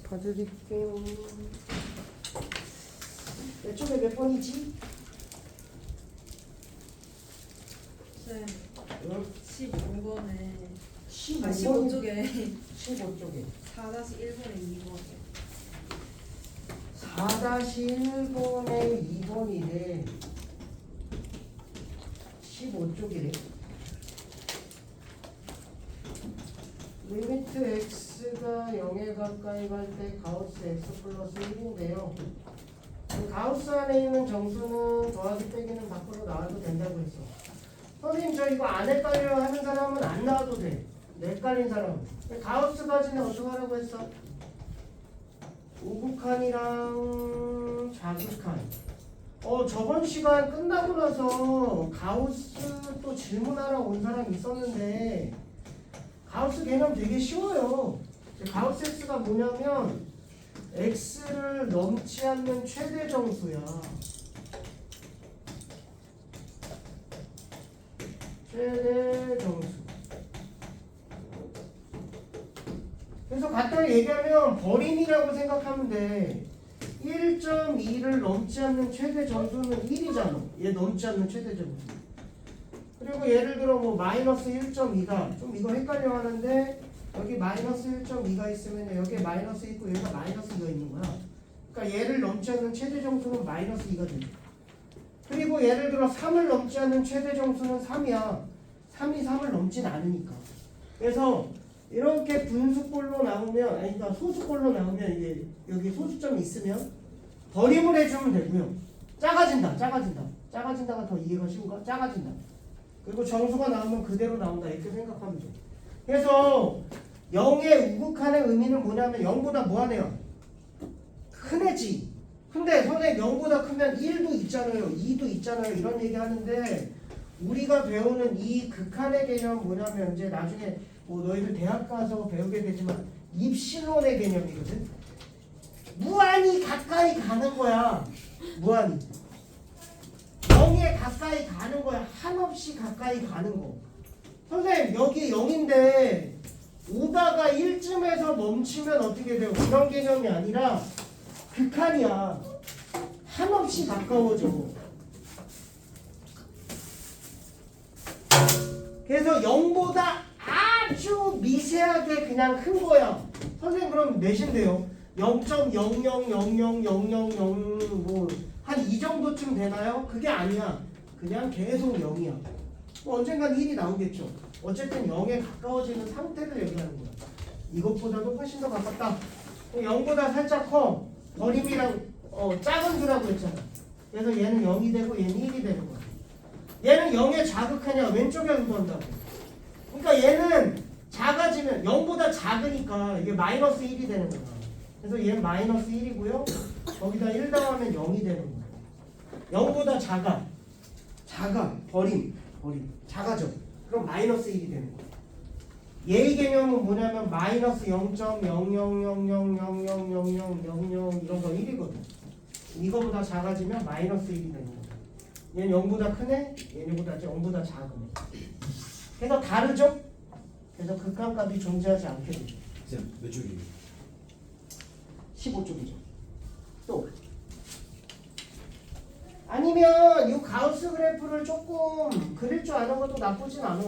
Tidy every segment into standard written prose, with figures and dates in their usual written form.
봐드릴게요. 이쪽에 몇 번이지? 쌤, 응? 15번에 15번. 15쪽에 15쪽에 4-1번에 2번에 4-1번에 2번이래. 15쪽이래. 리미트 x가 0에 가까이 갈 때 가우스 x 플러스 1인데요. 가우스 안에 있는 정수는 더하기 빼기는 밖으로 나와도 된다고 했어. 선생님 저 이거 안 헷갈려 하는 사람은 안 나와도 돼. 헷갈린 사람은. 가우스 가지는 어떻게 하라고 했어? 우극한이랑 자극한. 저번 시간 끝나고 나서 가우스 또 질문하러 온 사람 있었는데 가우스 개념 되게 쉬워요. 가우스 x가 뭐냐면 x를 넘지 않는 최대 정수야. 최대 정수. 그래서 간단히 얘기하면 버림이라고 생각하면 돼. 1.2를 넘지 않는 최대 정수는 1이잖아. 얘 넘지 않는 최대 정수. 그리고 예를 들어 뭐 마이너스 1.2다. 좀 이거 헷갈려 하는데 여기 마이너스 1.2가 있으면 여기에 마이너스 있고 여기가 마이너스 2가 있는 거야. 그러니까 얘를 넘지 않는 최대 정수는 마이너스 2가 되죠. 그리고 예를 들어 3을 넘지 않는 최대 정수는 3이야. 3이 3을 넘진 않으니까. 그래서 이렇게 분수꼴로 나오면, 아니 그러니까 소수꼴로 나오면 이게 여기 소수점이 있으면 버림을 해주면 되고요. 작아진다. 작아진다가 더 이해가 쉬운가? 작아진다. 그리고 정수가 나오면 그대로 나온다. 이렇게 생각하면 돼. 그래서 0의 우극한의 의미는 뭐냐면 0보다 뭐하네요? 큰 애지. 근데 선생님 0보다 크면 1도 있잖아요. 2도 있잖아요. 이런 얘기 하는데 우리가 배우는 이 극한의 개념 뭐냐면 이제 나중에 뭐 너희들 대학 가서 배우게 되지만 입실론의 개념이거든. 무한히 가까이 가는 거야. 무한히 0에 가까이 가는 거야. 한없이 가까이 가는 거. 선생님 여기 0인데 오다가 1쯤에서 멈추면 어떻게 돼요? 그런 개념이 아니라 극한이야. 한없이 가까워져. 그래서 0보다 아주 미세하게 그냥 큰 거야. 선생님 그럼 몇인데요? 0.000000 뭐 한 이 정도쯤 되나요? 그게 아니야. 그냥 계속 0이야. 뭐 언젠간 1이 나오겠죠. 어쨌든 0에 가까워지는 상태를 얘기하는 거야. 이것보다도 훨씬 더 가깝다. 0보다 살짝 커. 버림이랑 작은 수라고 했잖아. 그래서 얘는 0이 되고 얘는 1이 되는 거야. 얘는 0에 자극하냐 왼쪽에 의도한다고. 그러니까 얘는 작아지면 0보다 작으니까 이게 마이너스 1이 되는 거야. 그래서 얘는 마이너스 1이고요. 거기다 1 더하면 0이 되는 거야. 0보다 작아. 버림. 작아져. 그럼 마이너스 1이 되는 거야. 얘의 개념은 뭐냐면 마이너스 0.0000000000 이런 거 1이거든. 이거보다 작아지면 마이너스 1이 되는 거야. 얘는 0보다 크네? 얘는 0보다 작으네. 그래서 다르죠? 그래서 극한값이 존재하지 않게 되죠. 쌤, 몇 쪽이에요? 15쪽이죠. 또 아니면 이 가우스 그래프를 조금 그릴 줄 아는 것도 나쁘진 않아.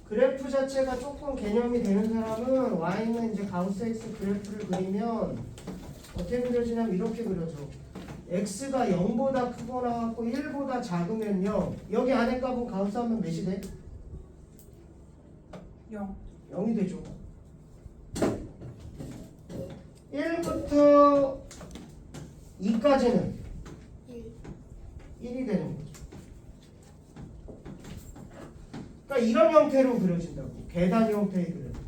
그래프 자체가 조금 개념이 되는 사람은 y는 이제 가우스 x 그래프를 그리면 어떻게 그려지냐면 이렇게 그려져. x가 0보다 크거나 갖고 1보다 작으면요. 여기 안에 값은 가우스 하면 몇이 돼? 0. 0이 되죠. 1부터 2까지는 1이 되는 거죠. 그러니까 이런 형태로 그려진다고. 계단 형태의 그래프.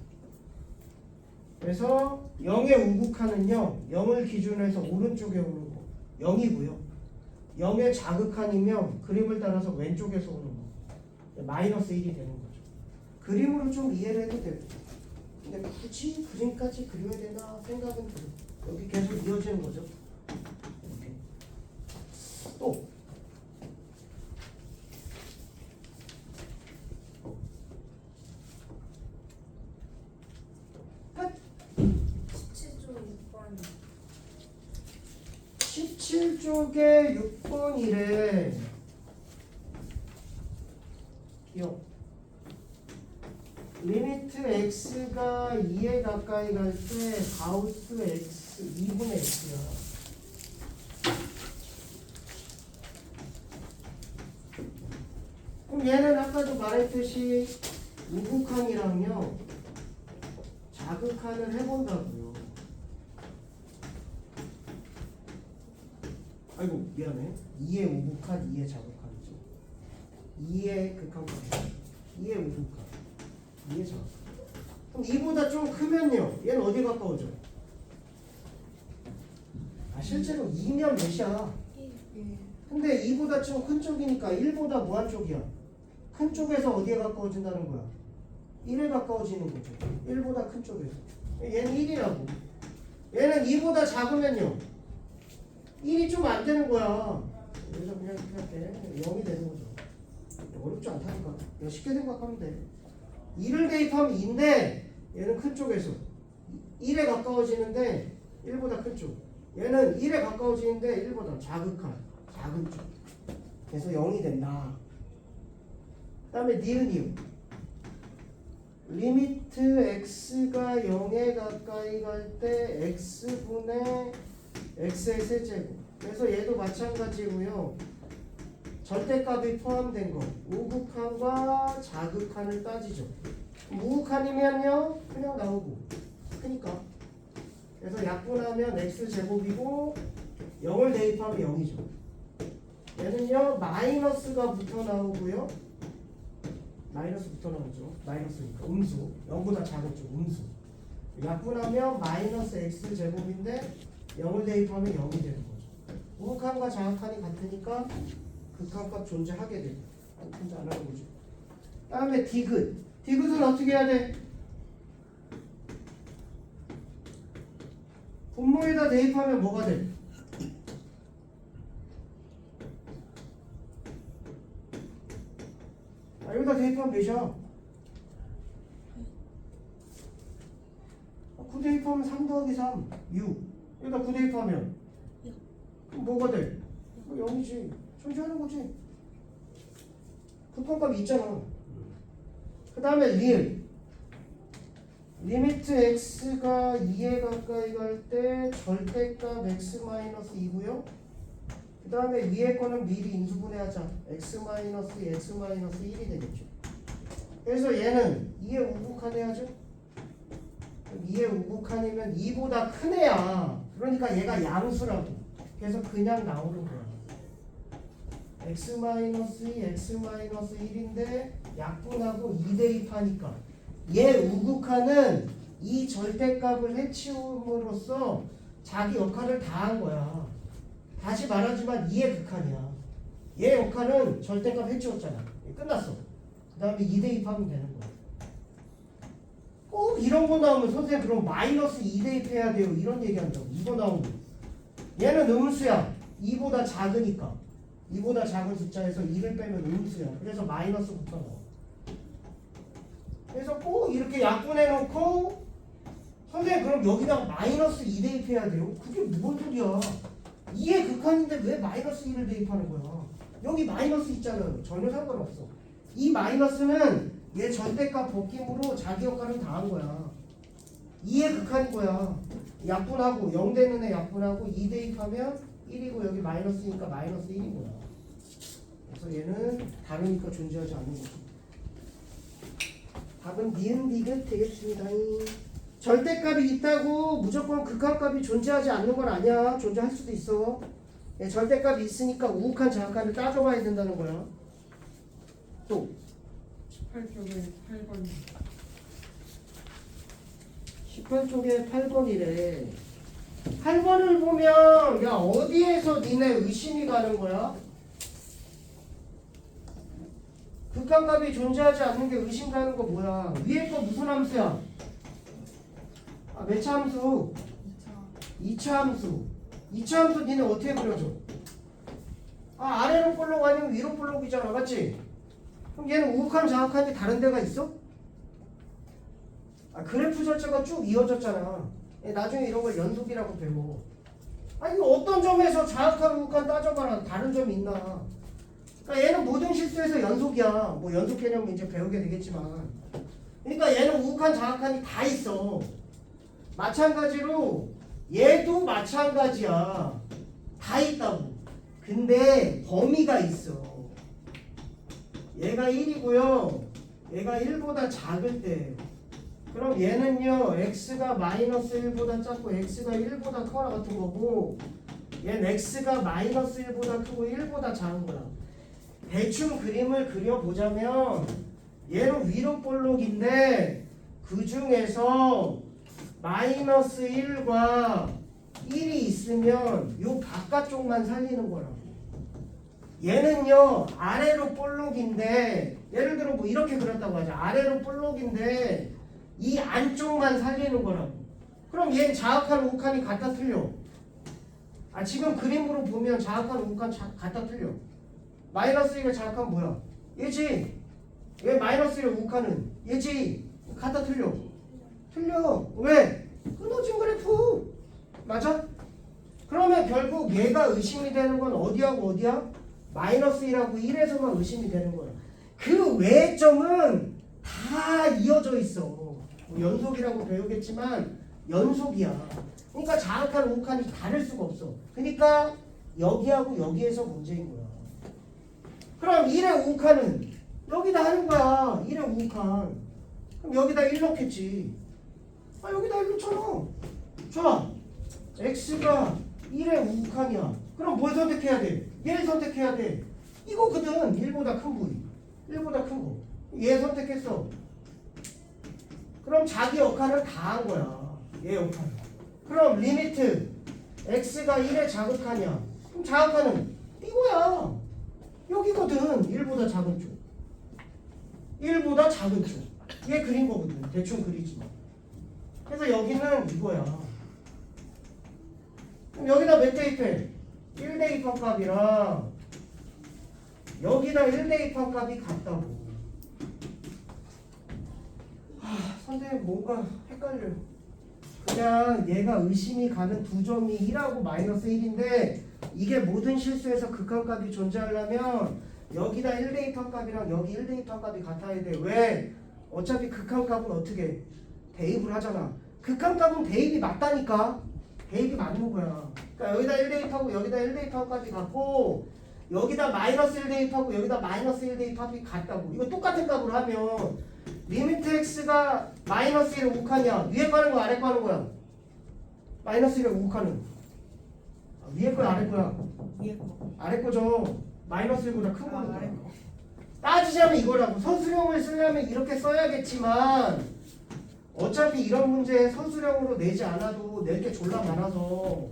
그래서 0의 우극한은요. 0을 기준으로 해서 오른쪽에 오는 거. 0이고요. 0의 자극한이면 그림을 따라서 왼쪽에서 오는 거. 마이너스 1이 되는 거죠. 그림으로 좀 이해를 해도 되고. 근데 굳이 그림까지 그려야 되나 생각은 들어요. 여기 계속 이어지는 거죠. 이렇게. 또 끝. 17쪽에 6번이래. 기억. 리미트 x가 2에 가까이 갈 때 가우스 x 2분의 x야. 그럼 얘는 아까도 말했듯이 우극한이랑요 자극한을 해본다고요. 아이고 미안해. 2의 우극한, 2의 자극한이죠. 2의 극한까지, 2의 우극한, 2의 자극한. 그럼 2보다 좀 크면요 얘는 어디에 가까워져? 아 실제로 2면 몇이야? 예. 근데 2보다 좀 큰 쪽이니까 1보다 뭐한 쪽이야? 큰 쪽에서 어디에 가까워진다는 거야? 1에 가까워지는 거죠. 1보다 큰 쪽에서. 얘는 1이라고. 얘는 2보다 작으면요 1이 좀 안 되는 거야. 그래서 그냥 이렇게 할게. 0이 되는 거죠. 어렵지 않다니까. 그냥 쉽게 생각하면 돼. 2를 대입하면 2인데 얘는 큰 쪽에서 1에 가까워지는데 1보다 큰 쪽. 얘는 1에 가까워지는데 1보다 작은 쪽. 그래서 0이 된다. 그 다음에 니은 리미트 x가 0에 가까이 갈 때 x분의 x의 세제곱. 그래서 얘도 마찬가지고요. 절대값이 포함된 거 우극한과 자극한을 따지죠. 우극한이면요 그냥 나오고 크니까. 그래서 약분하면 x제곱이고 0을 대입하면 0이죠. 얘는요 마이너스가 붙어 나오고요. 마이너스 붙어 나오죠. 마이너스니까 음수. 0보다 작은 쪽 음수. 약분하면 마이너스 x제곱인데 0을 대입하면 0이 되는 거죠. 우극한과 자극한이 같으니까 극한값 존재하게 돼요. 존재 안 하는 거죠. 다음에 디귿. 디귿은 어떻게 해야 돼? 분모에다 대입하면 뭐가 돼? 아, 여기다 대입하면 몇이야? 9 대입하면 3 더하기 3, 6. 여기다 9 대입하면 그럼 뭐가 돼? 0이지. 존재하는 거지. 극한값이 있잖아. 그 다음에 리을. 리미트 x가 2에 가까이 갈 때 절대값 x-2고요. 그 다음에 위에 거는 미리 인수분해하자. x-1이 되겠죠. 그래서 얘는 2의 우극한 해야죠. 2의 우극한이면 2보다 큰 애야. 그러니까 얘가 양수라고. 그래서 그냥 나오는 거야. x-2, x-1인데 약분하고 2 대입하니까 얘 우극한은 이 절대값을 해치움으로써 자기 역할을 다 한 거야. 다시 말하지만 2의 극한이야. 얘 역할은 절대값 해치웠잖아. 끝났어. 그 다음에 2 대입하면 되는 거야. 꼭 이런 거 나오면 선생님 그럼 마이너스 2 대입해야 돼요. 이런 얘기한다고. 이거 나오면 얘는 음수야. 2보다 작으니까. 2보다 작은 숫자에서 2를 빼면 음수야. 그래서 마이너스 붙어 나와. 그래서 꼭 이렇게 약분해 놓고 선생님 그럼 여기다 마이너스 2 대입해야 돼요? 그게 뭔 소리야? 2의 극한인데 왜 마이너스 2를 대입하는 거야? 여기 마이너스 있잖아요. 전혀 상관없어. 이 마이너스는 얘 절대값 벗김으로 자기 역할을 다 한 거야. 2의 극한인 거야. 약분하고 0 되는 애 약분하고 2 대입하면 1이고 여기 마이너스니까 마이너스 1인 거야. 그래서 얘는 다르니까 존재하지 않는 거지. 답은 니은 디귿 되겠습니다. 절대값이 있다고 무조건 극한값이 존재하지 않는 건 아니야. 존재할 수도 있어. 예, 절대값이 있으니까 우극한 자극한을 따져봐야 된다는 거야. 또 18쪽에 8번. 18쪽에 8번이래. 8번을 보면 야 어디에서 니네 의심이 가는 거야? 극한값이 존재하지 않는 게 의심 가는 거 뭐야? 위에 거 무슨 함수야? 아, 몇 차 함수? 2차 함수. 2차 함수 니네 어떻게 그려줘? 아 아래로 볼록 아니면 위로 볼록이잖아. 맞지? 그럼 얘는 우극한 자극한이 다른 데가 있어? 아 그래프 자체가 쭉 이어졌잖아. 나중에 이런 걸 연속이라고 배워. 아니 어떤 점에서 자학한 우욱한 따져봐라. 다른 점이 있나. 그러니까 얘는 모든 실수에서 연속이야. 뭐 연속 개념 이제 배우게 되겠지만. 그러니까 얘는 우욱한 자학한이 다 있어. 마찬가지로 얘도 마찬가지야. 다 있다고. 근데 범위가 있어. 얘가 1이고요. 얘가 1보다 작을 때. 그럼 얘는요. x가 마이너스 1보다 작고 x가 1보다 커라 같은 거고 얘는 x가 마이너스 1보다 크고 1보다 작은 거야. 대충 그림을 그려보자면 얘는 위로 볼록인데 그 중에서 마이너스 1과 1이 있으면 요 바깥쪽만 살리는 거라고. 얘는요 아래로 볼록인데 예를 들어 뭐 이렇게 그렸다고 하자. 아래로 볼록인데 이 안쪽만 살리는 거라고. 그럼 얘는 자학한 우욱한이 같다 틀려. 아 지금 그림으로 보면 자학한 우욱한 같다 틀려. 마이너스 1의 자학한 뭐야? 얘지. 얘 마이너스 1의 우욱한은 얘지. 같다 틀려. 틀려. 왜? 끊어진 그래프. 맞아? 그러면 결국 얘가 의심이 되는 건 어디하고 어디야? 마이너스 1하고 1에서만 의심이 되는 거야. 그 외의 점은 다 이어져 있어. 뭐 연속이라고 배우겠지만 연속이야. 그러니까 자학한 우욱한이 다를 수가 없어. 그러니까 여기하고 여기에서 문제인 거야. 그럼 1의 우욱한은 여기다 하는 거야. 1의 우욱한. 그럼 여기다 1 넣겠지. 아 여기다 1 넣잖아. 좋아. x가 1의 우욱한이야. 그럼 뭘 선택해야 돼? 얘를 선택해야 돼. 이거거든. 1보다 큰 부위. 1보다 큰 거. 얘 선택했어. 그럼 자기 역할을 다 한 거야. 얘 역할을. 그럼 리미트 x가 1의 자극하냐? 그럼 자극하는 이거야. 여기거든. 1보다 작은 쪽. 1보다 작은 쪽. 얘 그린 거거든. 대충 그리지 마. 그래서 여기는 이거야. 그럼 여기다 몇 대입해? 1 대입한 값이랑 여기다 1 대입한 값이 같다고. 선생님 뭔가 헷갈려요. 그냥 얘가 의심이 가는 두 점이 1하고 마이너스 1인데 이게 모든 실수에서 극한값이 존재하려면 여기다 1 대입한 값이랑 여기 1 대입한 값이 같아야 돼. 왜? 어차피 극한값은 어떻게 대입을 하잖아. 극한값은 대입이 맞다니까. 대입이 맞는 거야. 그러니까 여기다 1 대입하고 여기다 1 대입한 값이 같고 여기다 마이너스 1 대입하고 여기다 마이너스 1 대입합이 같다고. 이거 똑같은 값으로 하면 리미트 x가 마이너스 1의 우욱하냐? 위에 가는 거야 아래 가는 거야? 마이너스 1의 우욱하는 위에 거야 아래 거야? 위에 거. 아래 거죠. 마이너스 1보다 큰 아, 아래 거니까. 거. 따지자면 이거라고. 서술형을 쓰려면 이렇게 써야겠지만 어차피 이런 문제 서술형으로 내지 않아도 낼 게 졸라 많아서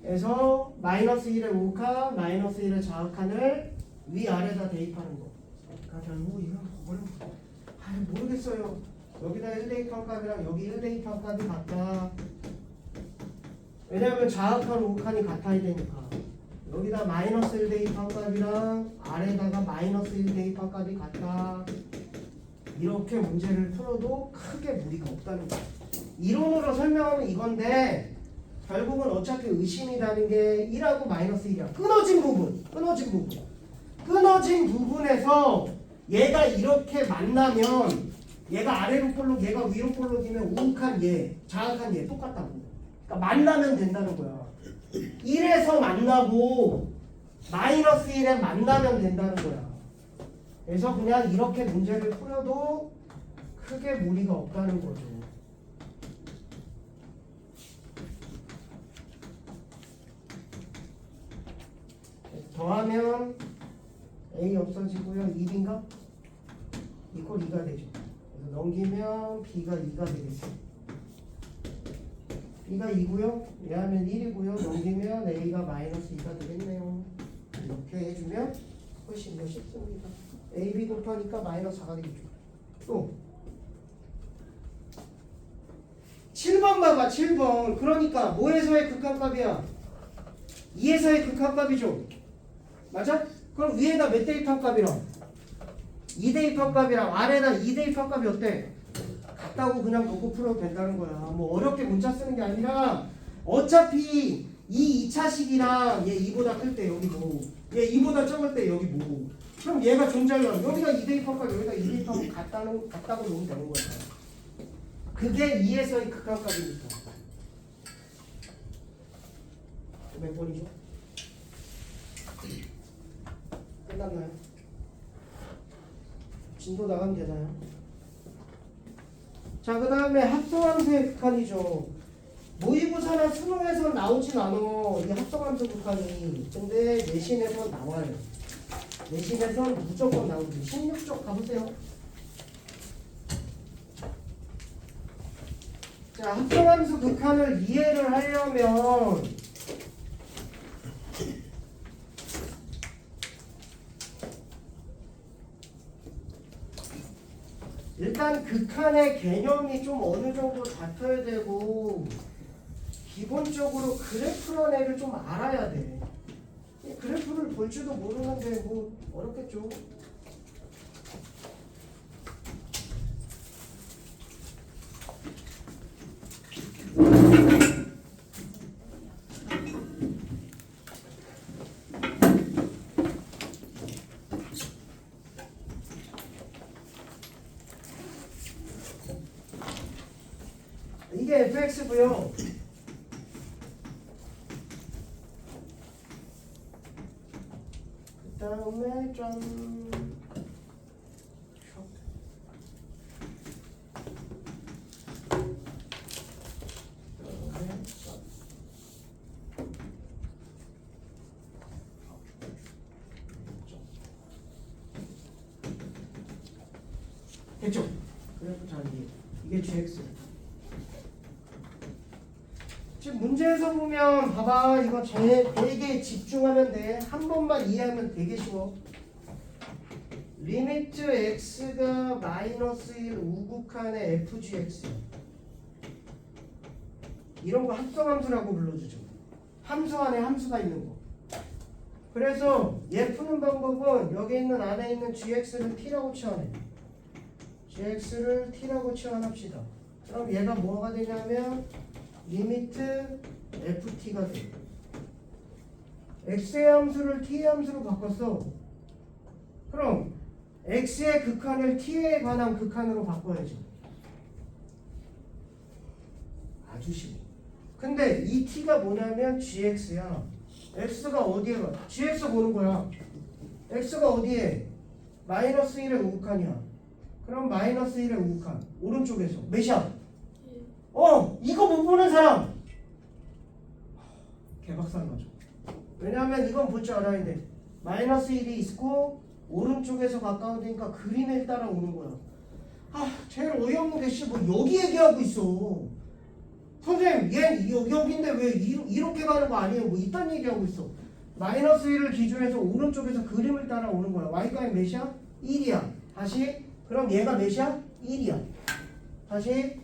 그래서 마이너스 1의 우욱한 마이너스 1의 자학한을 위아래다 대입하는 거. 그러니까 결국 이건 모르겠어요. 여기다 1 대입한 값이랑 여기 1 대입한 값이 같다. 왜냐하면 자학한 우욱한이 같아야 되니까. 여기다 마이너스 1 대입한 값이랑 아래다가 마이너스 1 대입한 값이 같다. 이렇게 문제를 풀어도 크게 무리가 없다는 거야. 이론으로 설명하면 이건데 결국은 어차피 의심이라는 게 1하고 마이너스 1이야. 끊어진 부분에서 얘가 이렇게 만나면 얘가 아래로 볼록 얘가 위로 볼록이면 우욱한 얘 자학한 얘 똑같다고. 그러니까 만나면 된다는 거야. 1에서 만나고 마이너스 1에 만나면 된다는 거야. 그래서 그냥 이렇게 문제를 풀어도 크게 무리가 없다는 거죠. 더하면 A 없어지고요. 2B인가? 이꼴 2가 되죠. 그래서 넘기면 B가 2가 되겠죠. B가 2고요. 얘하면 1이고요. 넘기면 A가 마이너스 2가 되겠네요. 이렇게 해주면 훨씬 더 쉽습니다. AB 곱하니까 마이너스 4가 되겠죠. 또 7번 봐봐. 7번. 그러니까 뭐에서의 극한값이야? 2에서의 극한값이죠. 맞아? 그럼 위에다 몇 대입한 값이랑 2 대입한 값이랑 아래다 2 대입한 값이 어때? 같다고 그냥 놓고 풀어도 된다는 거야. 뭐 어렵게 문자 쓰는 게 아니라 어차피 이 2차식이랑 얘 2보다 클 때 여기 뭐, 얘 2보다 적을 때 여기 뭐. 그럼 얘가 존재하려면 여기다 2 대입할까 여기다 2 대입하고 같다고 놓으면 되는 거야. 그게 2에서의 극한값이니까. 몇 번이죠? 끝났나요? 진도 나가면 되나요? 자, 그 다음에 합성함수의 극한이죠. 모의고사나 수능에서 나오진 않아, 이 합성함수 극한이. 근데 내신에서 나와요. 내신에선 무조건 나오지. 16쪽 가보세요. 자, 합성함수 극한을 이해를 하려면 일단 극한의 개념이 좀 어느 정도 잡혀야 되고 기본적으로 그래프란 애를 좀 알아야 돼. 그래프를 볼 줄도 모르는데 뭐 어렵겠죠. 이게 fx고요. 그 다음에 좀 됐죠? 그래서 자 이게 gx. 지금 문제에서 보면 봐봐, 이거 되게 집중하면 돼. 한 번만 이해하면 되게 쉬워. 리미트 x가 마이너스 1 우극한의 fgx, 이런 거 합성함수라고 불러주죠. 함수 안에 함수가 있는 거. 그래서 얘 푸는 방법은 여기 있는 안에 있는 gx를 t라고 치환해. gx를 t라고 치환합시다. 그럼 얘가 뭐가 되냐면 리미트 ft가 돼. x의 함수를 t의 함수로 바꿨어. 그럼 x의 극한을 t에 관한 극한으로 바꿔야지. 아주 쉬워. 근데 이 t가 뭐냐면 gx야. x가 어디에 가? gx 보는 거야. x가 어디에? 마이너스 1의 우극한이야. 그럼 마이너스 1의 우극한 오른쪽에서 몇이야? 이거 못 보는 사람 개박살 나죠. 왜냐하면 이건 볼 줄 알아야 돼. 마이너스 1이 있고 오른쪽에서 가까우니까 그림에 따라 오는 거야. 제일 어이없는 게 뭐 여기 얘기하고 있어. 선생님 얘 여기인데 왜 이렇게 가는 거 아니에요? 뭐 이딴 얘기하고 있어. 마이너스 1을 기준해서 오른쪽에서 그림을 따라 오는 거야. y값이 몇이야? 1이야. 다시 그럼 얘가 몇이야? 1이야. 다시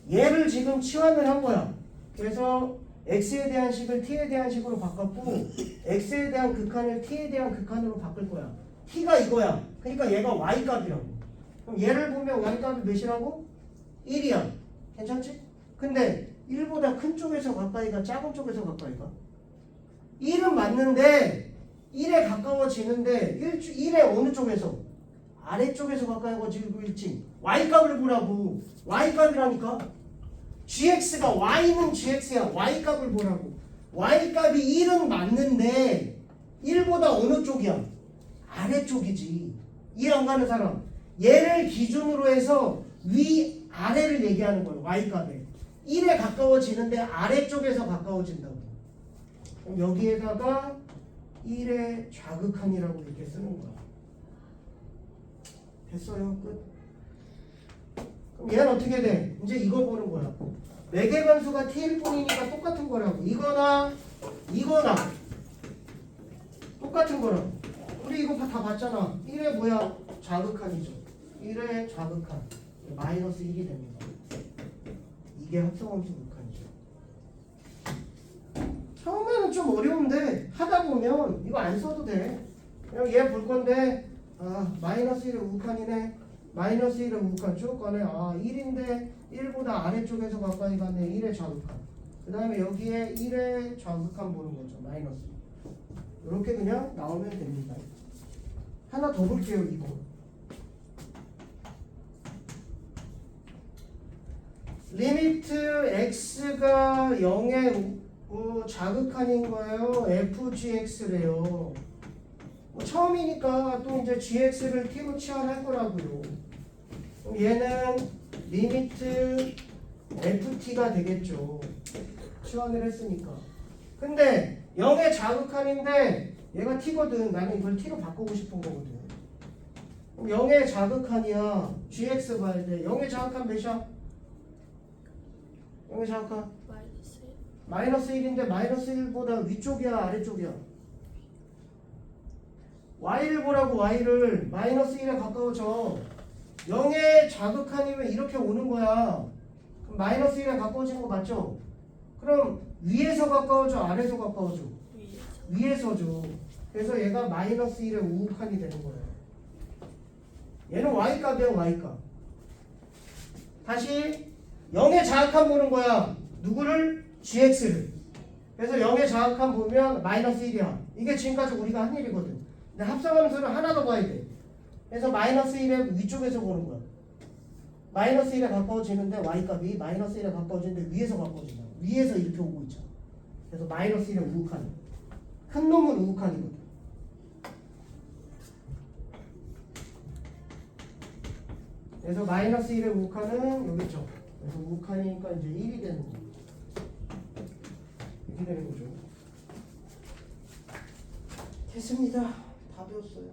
얘를 지금 치환을 한 거야. 그래서 x에 대한 식을 t에 대한 식으로 바꿨고 x에 대한 극한을 t에 대한 극한으로 바꿀 거야. t가 이거야. 그러니까 얘가 y값이라고. 그럼 얘를 보면 y값이 몇이라고? 1이야. 괜찮지? 근데 1보다 큰 쪽에서 가까이가 작은 쪽에서 가까이가? 1은 맞는데 1에 가까워지는데 1의 어느 쪽에서? 아래쪽에서 가까워지고 있지. y값을 보라고. y값이라니까. gx가 y는 gx야. y값을 보라고. y값이 1은 맞는데 1보다 어느 쪽이야? 아래쪽이지. 이해 안 가는 사람? 얘를 기준으로 해서 위 아래를 얘기하는 거예요. y값에 1에 가까워지는데 아래쪽에서 가까워진다고. 그럼 여기에다가 1의 좌극한이라고 이렇게 쓰는 거야. 됐어요. 끝. 그럼 얘는 어떻게 돼? 이제 이거 보는 거야. 매개 변수가 t일 뿐이니까 똑같은 거라고. 이거나 똑같은 거라고. 우리 이거 다 봤잖아. 1의 뭐야? 좌극한이죠. 1의 좌극한 마이너스 1이 됩니다. 이게 합성함수 극한이죠. 처음에는 좀 어려운데 하다 보면 이거 안 써도 돼. 그냥 얘 볼 건데 마이너스 1의 우극한이네. 마이너스 1의 우극한 쭉 꺼내. 1인데 1보다 아래쪽에서 가까이 갔네. 1의 좌극한. 그 다음에 여기에 1의 좌극한 보는 거죠. 마이너스. 이렇게 그냥 나오면 됩니다. 하나 더 볼게요. 이거. 리미트 x가 0의 자극한인 거예요. fgx래요. 처음이니까 또 이제 gx를 t로 치환할 거라고요. 그럼 얘는 리미트 ft가 되겠죠. 치환을 했으니까. 근데 0의 자극한인데 얘가 t거든. 나는 이걸 t로 바꾸고 싶은 거거든. 그럼 0의 자극한이야. gx 봐야 돼. 0의 자극한 몇이야? 0의 자극한 마이너스 1인데 마이너스 1보다 위쪽이야 아래쪽이야? y를 보라고. y를 마이너스 1에 가까워져. 0의 자극한이면 이렇게 오는 거야. 그럼 마이너스 1에 가까워지는 거 맞죠? 그럼 위에서 가까워져 아래에서 가까워져? 위에서죠. 그래서 얘가 마이너스 1의 우극한이 되는 거예요. 얘는 y값이야. y값. 다시 0의 자극한 보는 거야. 누구를? gx를. 그래서 0의 자극한 보면 마이너스 1이야. 이게 지금까지 우리가 한 일이거든. 근데 합성함수를 하나 더 봐야 돼. 그래서 마이너스 1의 위쪽에서 보는 거야. 마이너스 1에 가까워지는데 y값이 마이너스 1에 가까워지는데 위에서 가까워진다. 위에서 이렇게 오고 있잖아. 그래서 마이너스 1의 우극한. 큰 놈은 우극한이거든. 그래서 마이너스 1의 우극한은 여기 있죠. 그래서 우극한이니까 이제 1이 되는 거야. 이렇게 되는 거죠. 됐습니다. 다 배웠어요.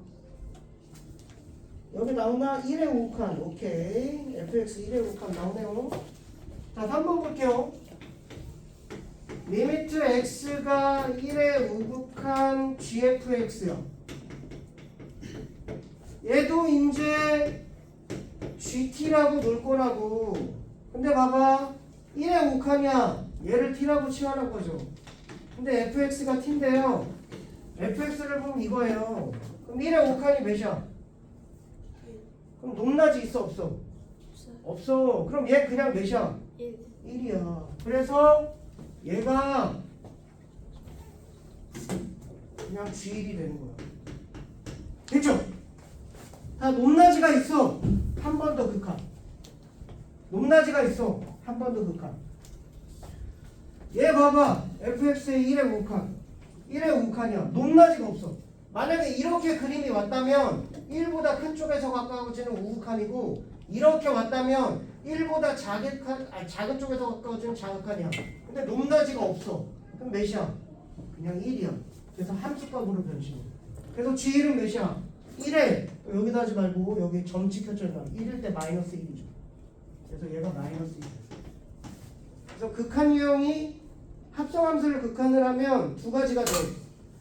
여기 나오나? 1의 우극한. 오케이. fx 1의 우극한 나오네요. 자, 3번 볼게요. 리미트 x가 1의 우극한 gfx야. 얘도 이제 gt라고 놓을 거라고. 근데 봐봐. 1의 우극한이야. 얘를 t라고 치환한 거죠. 근데 fx가 t인데요. fx를 보면 이거예요. 그럼 1의 우극한이 몇이야? 그럼 높낮이 있어 없어? 없어. 그럼 얘 그냥 몇이야? 1이야. 그래서 얘가 그냥 g1이 되는 거야. 됐죠? 다 높낮이가 있어. 한 번 더 극한. 높낮이가 있어. 한 번 더 극한. 얘 봐봐. fx의 1의 우극한. 1의 우극한이야. 높낮이가 없어. 만약에 이렇게 그림이 왔다면 1보다 큰 쪽에서 가까워지는 우극한이고, 이렇게 왔다면 1보다 작은 쪽에서 가까워지는 자극한이야. 근데 높낮이가 없어. 그럼 몇이야? 그냥 1이야. 그래서 함수값으로 변신해. 그래서 g1은 몇이야? 1에 여기다 하지 말고 여기 점 찍혔잖아. 1일 때 마이너스 1이죠. 그래서 얘가 마이너스 1이야. 그래서 극한 유형이 합성함수를 극한을 하면 두 가지가 돼.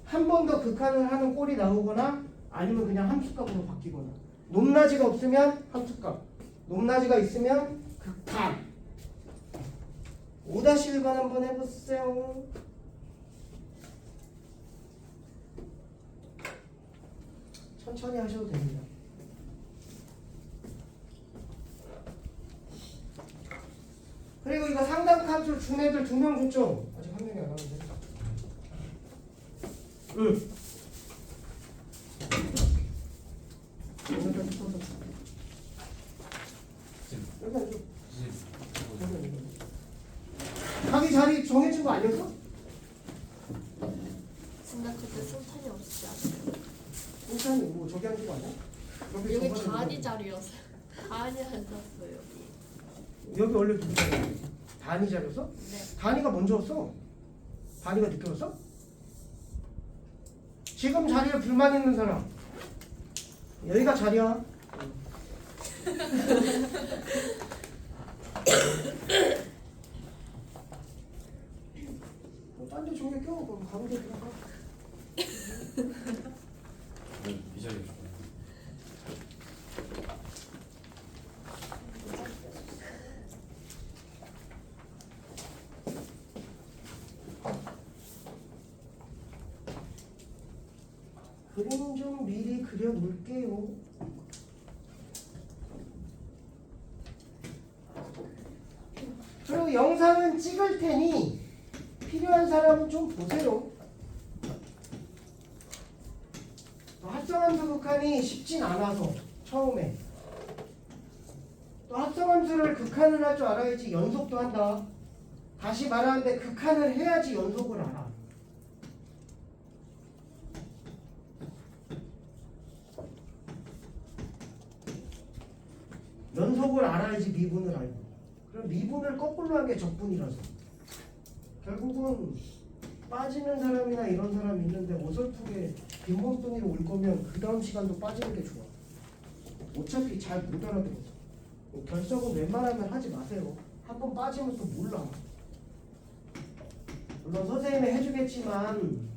한 번 더 극한을 하는 꼴이 나오거나 아니면 그냥 함수값으로 바뀌거나. 높낮이가 없으면 함수값, 높낮이가 있으면 극한. 5-1번 한번 해보세요. 천천히 하셔도 됩니다. 그리고 이거 상담함수 준 애들 2명 줬죠? 아직 한 명이 안 왔는데. 응. 자기 자리 정해진 거 아니었어? 근데 그때 승탄이 없지 않아요? 일단 뭐 저기 하는 거 아니야? 여기 다은이 자리였어요. 다은이 앉았어요 여기. 여기 원래 누구 자리야? 단이 자리였어? 네. 단이가 먼저 왔어? 단이가 늦게 왔어? 지금 자리에 불만 있는 사람 여기가 자리야. 딴 데 종이 껴. 그럼 가운데 들어가. 이 자리에 있어요. 그림 좀 미리 그려 놓을게요. 그리고 영상은 찍을 테니 필요한 사람은 좀 보세요. 합성함수 극한이 쉽진 않아서 처음에 또 합성함수를 극한을 할 줄 알아야지 연속도 한다. 다시 말하는데 극한을 해야지 연속을 알아. 연속을 알아야지 미분을 알고. 그럼 미분을 거꾸로 한 게 적분이라서 결국은 빠지는 사람이나 이런 사람이 있는데 어설프게 빈번동이로 올 거면 그 다음 시간도 빠지는 게 좋아. 어차피 잘 못 알아들어서. 결석은 웬만하면 하지 마세요. 한 번 빠지면 또 몰라. 물론 선생님이 해주겠지만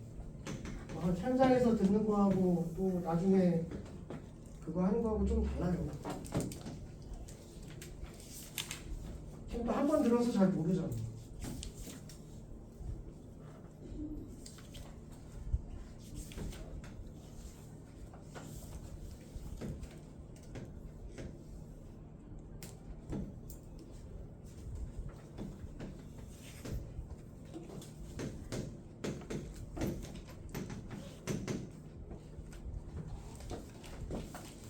현장에서 듣는 거하고 또 나중에 그거 하는 거하고 좀 달라요. 지금 또 한 번 들어서 잘 모르잖아.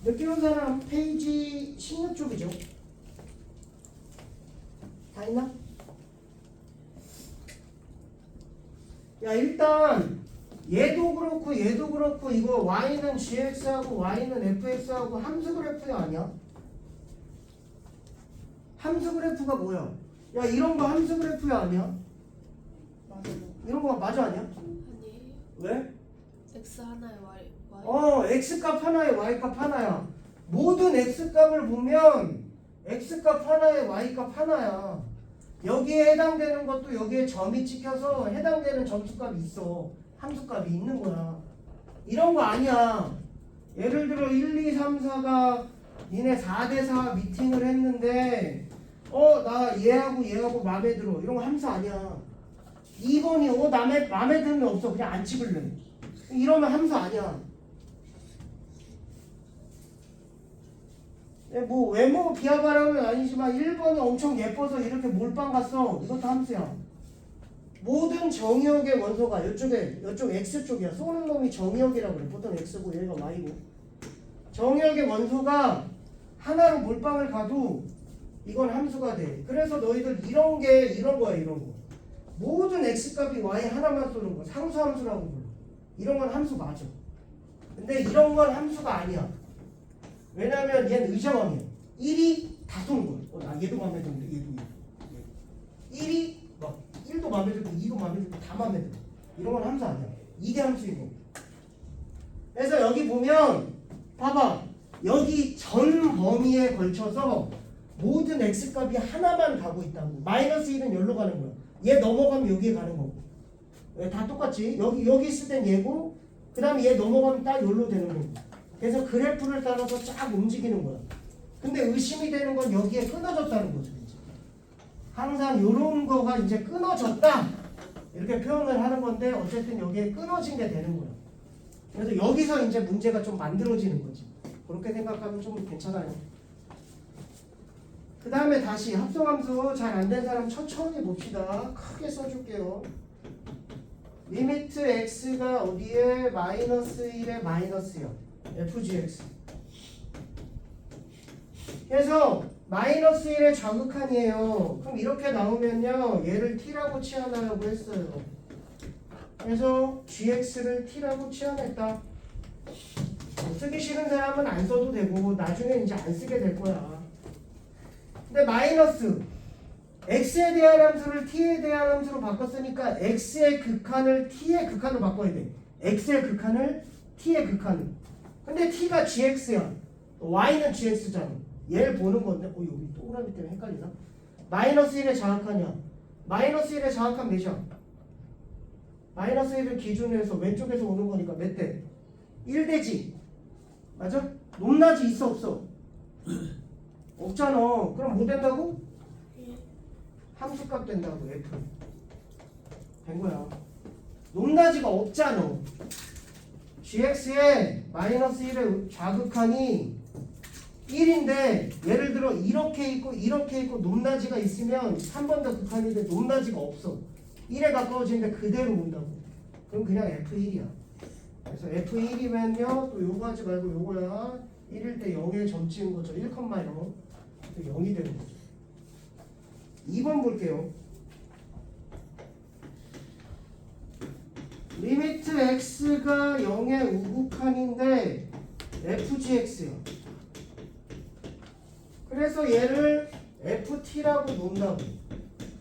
느끼는 사람 페이지 16쪽이죠. 다 있나? 야 일단 얘도 그렇고 얘도 그렇고 이거 y는 gx하고 y는 fx하고 함수 그래프야 아니야? 함수 그래프가 뭐야? 야 이런 거 함수 그래프야 아니야? 맞아요. 이런 거 맞아 아니야? 아니에요. 왜? x 하나에 y. x값 하나에 y값 하나야. 모든 x값을 보면 x값 하나에 y값 하나야. 여기에 해당되는 것도 여기에 점이 찍혀서 해당되는 점수값이 있어. 함수값이 있는 거야. 이런 거 아니야. 예를 들어 1, 2, 3, 4가 니네 4대4 미팅을 했는데 나 얘하고 마음에 들어. 이런 거 함수 아니야. 2번이 마음에 드는 애 없어. 그냥 안 찍을래. 이러면 함수 아니야. 뭐 외모 비하바람은 아니지만 1번이 엄청 예뻐서 이렇게 몰빵 갔어. 이것도 함수야. 모든 정의역의 원소가 이쪽 X쪽이야. 쏘는 놈이 정의역이라고 그래. 보통 X고 얘가 Y고. 정의역의 원소가 하나로 몰빵을 가도 이건 함수가 돼. 그래서 너희들 이런 거야. 이런 거. 모든 X값이 Y 하나만 쏘는 거. 상수함수라고 불러. 이런 건 함수 맞아. 근데 이런 건 함수가 아니야. 왜냐면 얘는 의정함이야. 1이 다 쏘는 거야. 나 얘도 마음에 드는데 얘도. 1이 막 1도 마음에 들고 2도 마음에 들고 다 마음에 들어. 이런 건 함수 아니야. 이게 함수이고. 그래서 여기 보면 봐봐. 여기 전 범위에 걸쳐서 모든 x값이 하나만 가고 있다고. 마이너스 1은 여기로 가는 거야. 얘 넘어가면 여기에 가는 거고. 왜 다 똑같지? 여기 있을 땐 얘고 그 다음에 얘 넘어가면 딱 여기로 되는 거고. 그래서 그래프를 따라서 쫙 움직이는 거야. 근데 의심이 되는 건 여기에 끊어졌다는 거죠. 이제. 항상 이런 거가 이제 끊어졌다 이렇게 표현을 하는 건데 어쨌든 여기에 끊어진 게 되는 거야. 그래서 여기서 이제 문제가 좀 만들어지는 거지. 그렇게 생각하면 좀 괜찮아요. 그 다음에 다시 합성함수 잘 안 된 사람 천천히 봅시다. 크게 써줄게요. 리미트 x가 어디에 마이너스 1에 마이너스요. fgx. 그래서 마이너스 1의 좌극한이에요. 그럼 이렇게 나오면요. 얘를 t라고 치환하려고 했어요. 그래서 gx를 t라고 치환했다. 쓰기 싫은 사람은 안 써도 되고 나중에 이제 안 쓰게 될 거야. 근데 마이너스 x에 대한 함수를 t에 대한 함수로 바꿨으니까 x의 극한을 t의 극한으로 바꿔야 돼. x의 극한을 t의 극한으로. 근데 t가 gx야. y는 gx잖아. 얘를 보는 건데 여기 동그라미 때문에 헷갈리나? 마이너스 1의 좌극한이야. 마이너스 1의 좌극한 몇이야? 마이너스 1을 기준으로 해서 왼쪽에서 오는 거니까 몇 대? 1대지. 맞아? 높낮이 있어 없어? 없잖아. 그럼 뭐 된다고? 함수값 된다고. F 된 거야. 높낮이가 없잖아. gx의 마이너스 1의 좌극한이 1인데 예를 들어 이렇게 있고 높낮이가 있으면 한 번 더 극한인데 높낮이가 없어. 1에 가까워지는데 그대로 온다고. 그럼 그냥 F1이야. 그래서 F1이면요 또 요거 하지 말고 요거야. 1일 때 0에 점 찍은 거죠. 1,0 또 0이 되는 거죠. 2번 볼게요. 리미트 x가 0의 우극한인데 fgx야. 그래서 얘를 ft라고 논다고.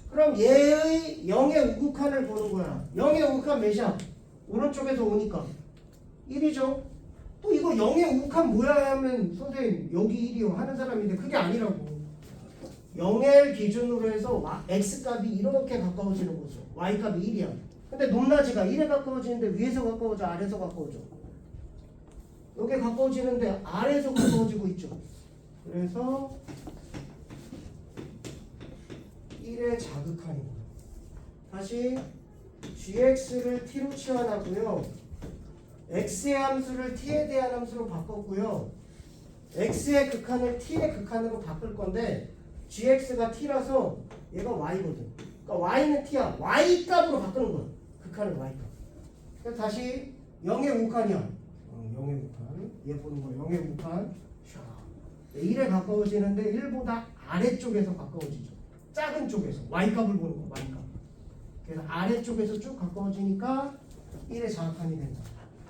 그럼 얘의 0의 우극한을 보는 거야. 0의 우극한 몇이야? 오른쪽에서 오니까 1이죠. 또 이거 0의 우극한 뭐야 하면 선생님 여기 1이요 하는 사람인데 그게 아니라고. 0을 기준으로 해서 x값이 이렇게 가까워지는 거죠. y값이 1이야. 근데 높낮이가 1에 가까워지는데 위에서 가까워져 아래에서 가까워져? 여기 가까워지는데 아래에서 가까워지고 있죠. 그래서 1의 자극한입니다. 다시 gx를 t로 치환하고요. x의 함수를 t에 대한 함수로 바꿨고요. x의 극한을 t의 극한으로 바꿀 건데 gx가 t라서 얘가 y거든. 그러니까 y는 t야. y 값으로 바꾸는 거야. 극한을 y 값. 그래서 다시 0의 우극한이야. 0의 우극한. 얘 보는 거야. 0의 우극한. 1에 가까워지는데 1보다 아래쪽에서 가까워지죠. 작은 쪽에서 y값을 보는 거 y값. 그래서 아래쪽에서 쭉 가까워지니까 1의 자극한이 된다.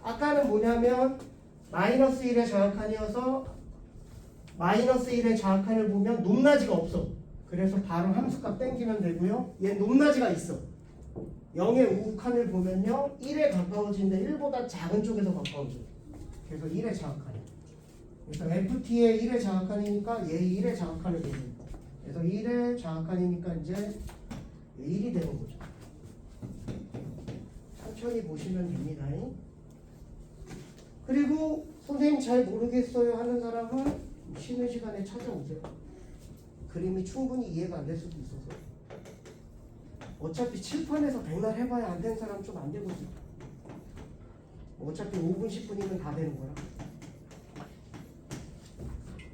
아까는 뭐냐면 마이너스 1의 자극한이어서 마이너스 1의 자극한을 보면 높낮이가 없어. 그래서 바로 함수값 땡기면 되고요. 얘 높낮이가 있어. 0의 우극한을 보면요 1에 가까워지는데 1보다 작은 쪽에서 가까워져. 그래서 1의 자극한이야. 그래서 ft의 1의 자극한이니까 얘 1의 자극한을 보는 거야. 그래서 1의 자극한이니까 이제 1이 되는 거죠. 천천히 보시면 됩니다. 그리고 선생님 잘 모르겠어요 하는 사람은 쉬는 시간에 찾아오세요. 그림이 충분히 이해가 안 될 수도 있어서. 어차피 칠판에서 백날 해봐야 안 된 사람 좀 안 되거든. 어차피 5분 10분이면 다 되는 거야.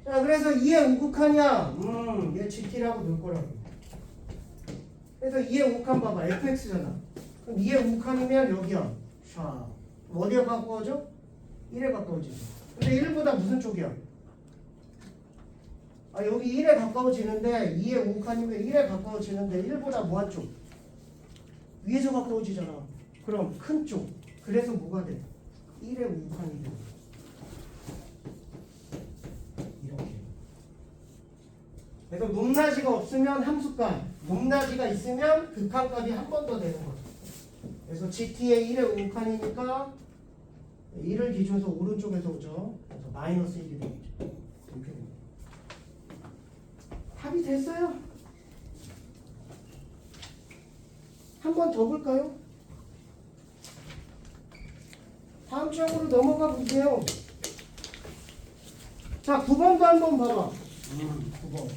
자, 그래서 2의 우극한이야. 얘 GT라고 넣을 거라고. 그래서 2의 우극한 봐봐. fx잖아. 그럼 2의 우극한이면 여기야. 샤. 어디에 가까워져? 1에 가까워지죠. 근데 1보다 무슨 쪽이야? 아, 여기 1에 가까워지는데 2의 우극한이면 1에 가까워지는데 1보다 뭐한 쪽? 위에서 가까워지잖아. 그럼 큰 쪽. 그래서 뭐가 돼? 1의 우극한이 돼. 이렇게. 그래서 높낮이가 없으면 함수값, 높낮이가 있으면 극한값이 한 번 더 되는 거죠. 그래서 GT의 1의 우극한이니까 1을 기준해서 오른쪽에서 오죠. 그래서 마이너스 1이 되겠죠. 이렇게 됩니다. 합이 됐어요? 한 번 더 볼까요? 다음 장으로 넘어가 볼게요. 자, 9번도 한번 봐봐. 9번.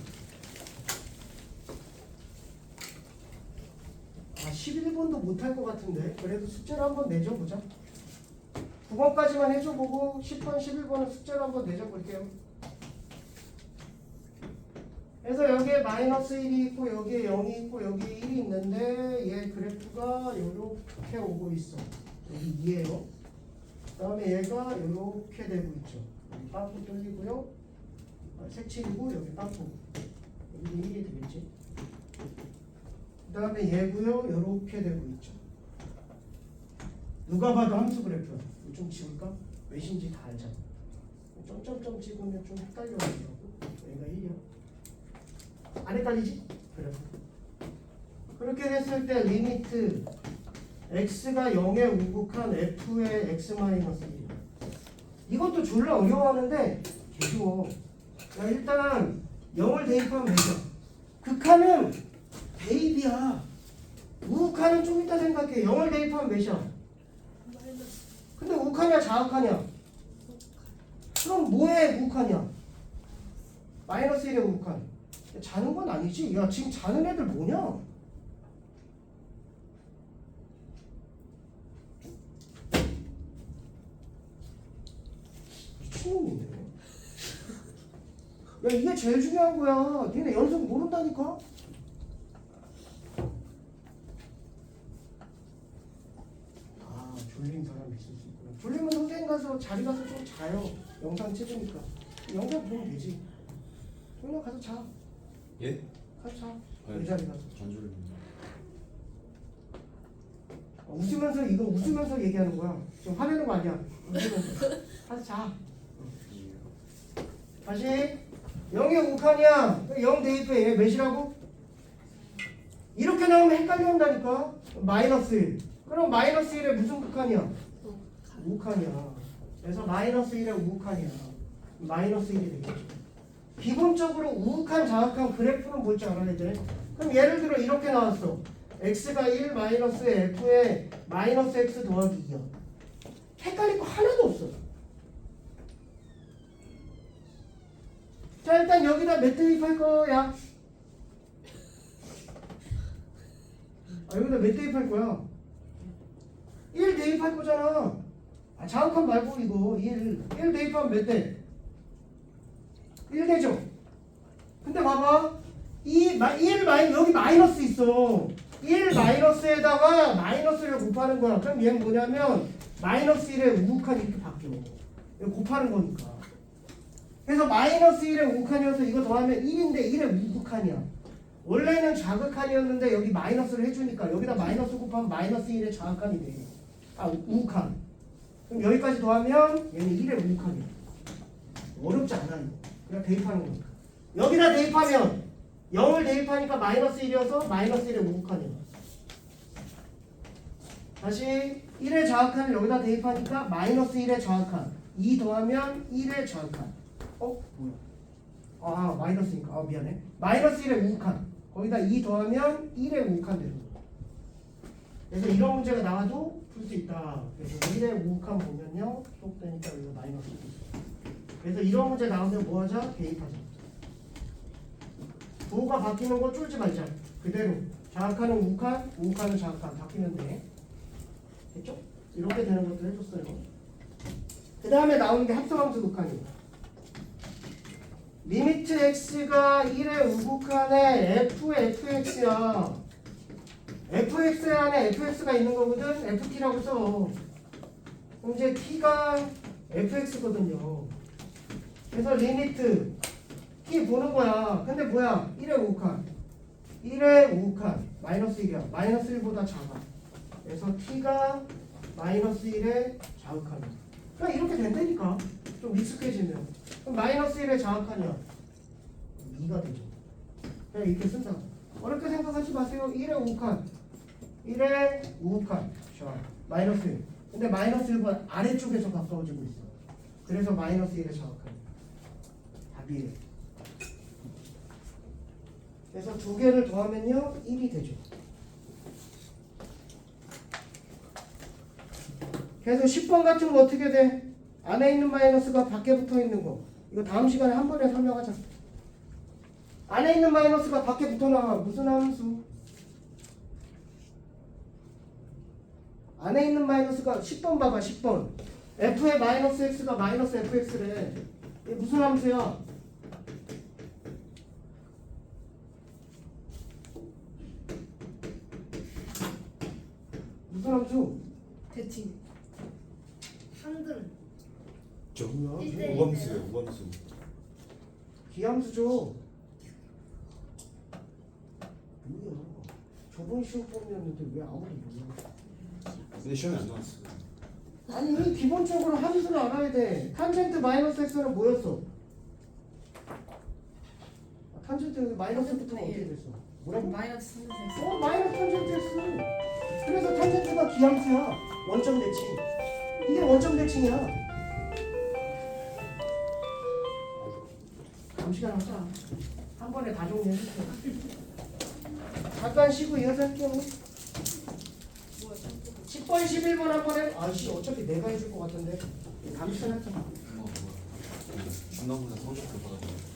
11번도 못할 것 같은데 그래도 숙제를 한번 내줘보자. 9번까지만 해줘보고 10번, 11번은 숙제를 한번 내줘볼게요. 그래서 여기에 마이너스 1이 있고 여기에 0이 있고 여기에 1이 있는데 얘 그래프가 이렇게 오고 있어. 여기 2예요. 그 다음에 얘가 이렇게 되고 있죠. 여기 빵꾸 뚫리고요. 색칠이고 여기 빵꾸. 여기 1이 되겠지. 그 다음에 얘고요. 이렇게 되고 있죠. 누가 봐도 함수 그래프야. 이거 좀 지울까? 몇인지 다 알잖아. 점점점 찍으면 좀 헷갈려가지고 여기가 1이야. 안 헷갈리지? 그래. 그렇게 됐을 때 리미트 x가 0에 우극한 f의 x-1이야. 이것도 졸라 어려워하는데 쉬워. 야, 일단 0을 대입하면 되죠. 극한은 대입이야. 우극한은 좀 이따 생각해. 0을 대입하면 몇이야? 마이너스 근데 우극한이야 자극한이야? 그럼 뭐의 우극한이야? 마이너스 1의 우극한. 자는 건 아니지? 야, 지금 자는 애들 뭐냐? 미친놈이네. 야 이게 제일 중요한 거야. 니네 연속 모른다니까. 아 졸린 사람 있을 수 있구나. 졸리면 선생님 가서 자리 가서 좀 자요. 영상 찍으니까 영상 보면 되지. 그냥 가서 자. 예? 가서 자. 네. 내 자리 가서. 전주를 웃으면서 이거 웃으면서 얘기하는 거야. 지금 화내는 거 아니야. 웃으면서. 가서 자. 다시 0의 우칸이야. 0 대입해. 얘 몇이라고? 이렇게 나오면 헷갈려 한다니까. 마이너스 1. 그럼 마이너스 1의 무슨 우칸이야? 우칸이야. 그래서 마이너스 1의 우칸이야. 마이너스 1이 되겠죠. 기본적으로 우칸 자악한 그래프는 뭘 줄 알아야 돼. 그럼 예를 들어 이렇게 나왔어. x가 1 마이너스 f에 마이너스 x 더하기 2야. 헷갈릴 거 하나도 없어. 자 일단 여기다 몇 대입할 거야? 여기다 몇 대입할 거야? 1 대입할 거잖아. 자악한 말고 이거 1 대입하면 몇 대? 1 대죠. 근데 봐봐. 여기 마이너스 있어. 1 마이너스에다가 마이너스를 곱하는 거야. 그럼 얘는 뭐냐면 마이너스 1의 우칸이 이렇게 바뀌어. 이거 곱하는 거니까. 그래서 마이너스 1의 우칸이어서 이거 더하면 1인데 1의 우칸이야. 원래는 자극칸이었는데 여기 마이너스를 해주니까 여기다 마이너스 곱하면 마이너스 1의 자극칸이 돼. 우칸. 그럼 여기까지 더하면 얘는 1의 우칸이야. 어렵지 않아 이거. 그냥 대입하는 거니까. 여기다 대입하면 0을 대입하니까 마이너스 1이어서 마이너스 1의 우칸이야. 다시 1의 자악칸을 여기다 대입하니까 마이너스 1의 자악칸. 2 더하면 1의 자악칸. 뭐야? 마이너스니까. 미안해. 마이너스 1의 우칸. 거기다 2 더하면 1의 우칸 되는 거야. 그래서 이런 문제가 나와도 풀 수 있다. 그래서 1의 우칸 보면요. 수록되니까 여기가 마이너스 1. 그래서 이런 문제 나오면 뭐 하자? 대입하자. 부호가 바뀌는 거 쫄지 말자. 그대로. 자악하는 우칸, 우칸은 자악한. 바뀌면 돼. 됐죠? 이렇게 되는 것도 해줬어요. 그 다음에 나오는 게 합성함수 극한이에요. 리미트 x가 1의 우극한에 fx야. fx 안에 fx가 있는 거거든. ft라고 써. 그럼 이제 t가 fx거든요. 그래서 리미트 t 보는 거야. 근데 뭐야? 1의 우극한. 1의 우극한. 마이너스 1이야. 마이너스 1보다 작아. 그래서 t가 마이너스 1의 자극한이야. 그냥 이렇게 된다니까. 좀 익숙해지면. 그럼 마이너스 1의 자악칸이야. 2가 되죠. 그냥 이렇게 쓴다. 어렵게 생각하지 마세요. 1의 우칸. 1의 우칸. 자, 마이너스 1. 근데 마이너스 1과 아래쪽에서 가까워지고 있어. 그래서 마이너스 1의 자악칸. 답이에요. 그래서 두 개를 더하면요. 1이 되죠. 그래서 10번 같은 거 어떻게 돼? 안에 있는 마이너스가 밖에 붙어 있는 거. 이거 다음 시간에 한 번에 설명하자. 안에 있는 마이너스가 밖에 붙어 나와. 무슨 함수? 안에 있는 마이너스가 10번 봐봐. 10번. f의 마이너스 x가 마이너스 fx래. 이게 무슨 함수야? 무슨 함수? 대칭. 한글. 뭐야? 우범수예요. 우범수. 기함수죠. 뭐야? 저번 시험범이었는데 왜 아무도 몰라? 근데 시험에 안 나왔어. 아니 기본적으로 함수를 알아야 돼. 탄젠트 마이너스 x는 뭐였어? 탄젠트 마이너스부터 어떻게 됐어? 뭐라고? 마이너스 3x. 마이너스 탄젠트 x. 그래서 탄젠트가 기함수야. 원점 대칭. 이게 원점 대칭이야. 다음 시간 하자. 한 번에 다 정리해줄게. 잠깐 쉬고 이어서 할게요. 10번, 11번 한 번 해. 아씨 어차피 내가 해줄 것 같은데. 다음 시간 할게. 중간고사 성적표 받아서.